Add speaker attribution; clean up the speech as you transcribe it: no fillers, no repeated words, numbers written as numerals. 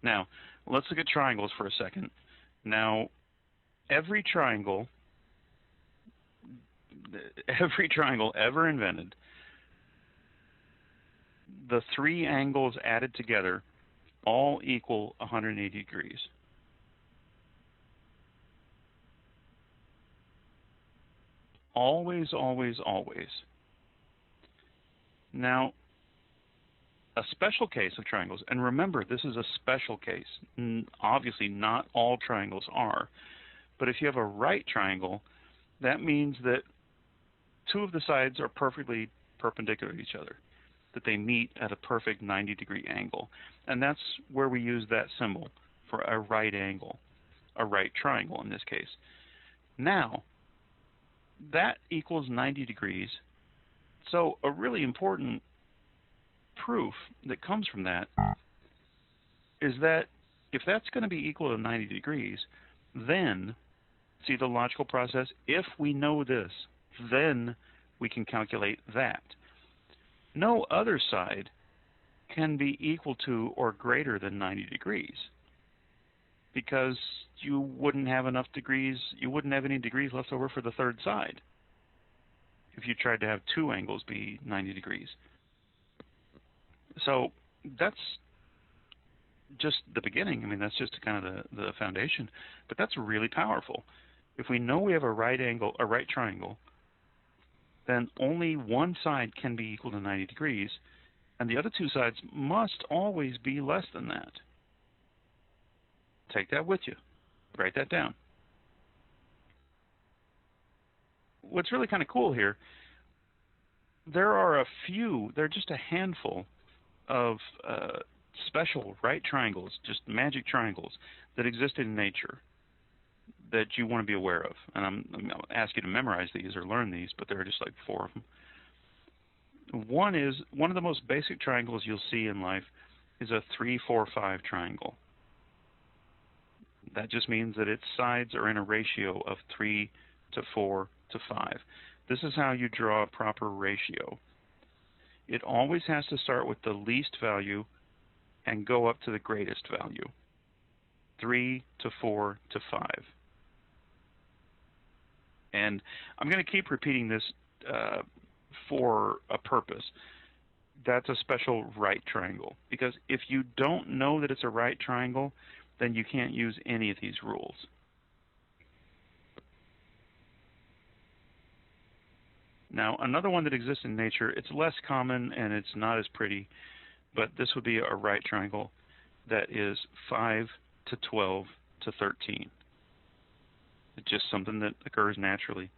Speaker 1: Now, let's look at triangles for a second. Now, every triangle ever invented, the three angles added together all equal 180 degrees. Always, always, always. Now, a special case of triangles, and remember, this is a special case. Obviously, not all triangles are. But if you have a right triangle, that means that two of the sides are perfectly perpendicular to each other, that they meet at a perfect 90-degree angle. And that's where we use that symbol for a right angle, a right triangle in this case. Now, that equals 90 degrees. So a really important proof that comes from that is that if that's going to be equal to 90 degrees, then, see the logical process? If we know this, then we can calculate that. No other side can be equal to or greater than 90 degrees because you wouldn't have enough degrees, you wouldn't have any degrees left over for the third side if you tried to have two angles be 90 degrees. So that's just the beginning. I mean, that's just kind of the foundation. But that's really powerful. If we know we have a right angle, a right triangle, then only one side can be equal to 90 degrees, and the other two sides must always be less than that. Take that with you. Write that down. What's really kind of cool here, there are just a handful of special right triangles, just magic triangles, that exist in nature that you want to be aware of. And I'm going to ask you to memorize these or learn these, but there are just like 4 of them. One of the most basic triangles you'll see in life is a 3-4-5 triangle. That just means that its sides are in a ratio of 3 to 4 to 5. This is how you draw a proper ratio. It always has to start with the least value and go up to the greatest value. 3 to 4 to 5. And I'm going to keep repeating this for a purpose. That's a special right triangle. Because if you don't know that it's a right triangle, then you can't use any of these rules. Now, another one that exists in nature, it's less common and it's not as pretty, but this would be a right triangle that is 5 to 12 to 13. It's just something that occurs naturally.